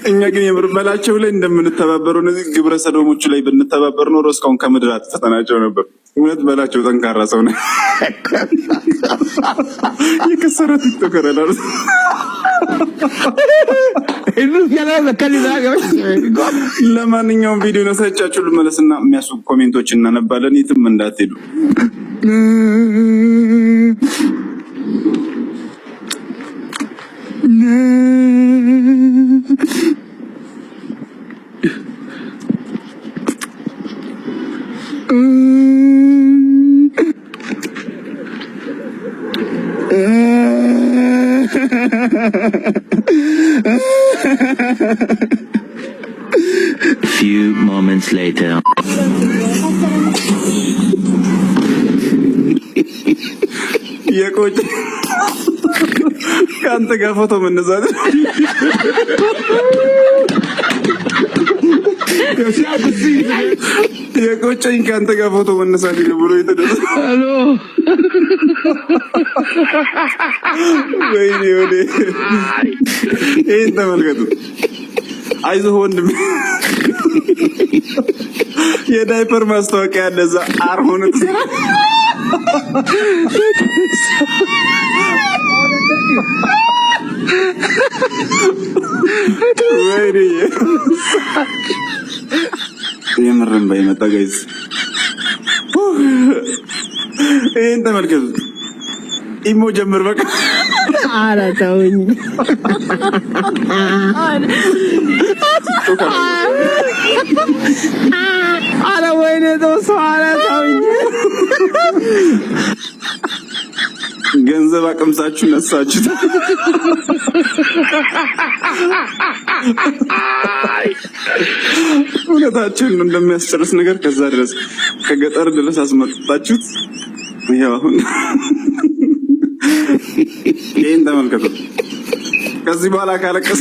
እኛ ግን የምርመላቸው ላይ እንደምንተባበረው እነዚህ ግብረ ሰዶሞቹ ላይ ብንተባበር ኖሮ እስካሁን ከምድር አጥፍተናቸው ነበር። እውነት በላቸው ጠንካራ ሰው ነው። የከሰረ ቲክቶከር አላሉ። ለማንኛውም ቪዲዮ ነው ሳይቻችሁ ልመለስና የሚያስቡ ኮሜንቶች እናነባለን። የትም እንዳትሄዱ። Few moments later. የቆጭ ከአንተ ጋር ፎቶ መነሳት የቆጨኝ ከአንተ ጋር ፎቶ መነሳት ብሎ የተደረሰ ወይኔ ወዴ ይህን ተመልከቱ። አይዞህ ወንድም የዳይፐር ማስታወቂያ ያለ እዛ አር ሆነ ትሰራ ወይኔ የምርን ባይመጣ ጋይዝ ይህን ተመልከቱ። ኢሞ ጀምር በቃ ኧረ ተውኝ። ኧረ ወይኔ ተወው። ኧረ ተውኝ። ገንዘብ አቅምሳችሁ ነሳችሁት። እውነታችን እንደሚያስጨርስ ነገር ከዛ ድረስ ከገጠር ድረስ አስመጣችሁት። ያው አሁን ይህን ተመልከቱ። ከዚህ በኋላ ካለቀስ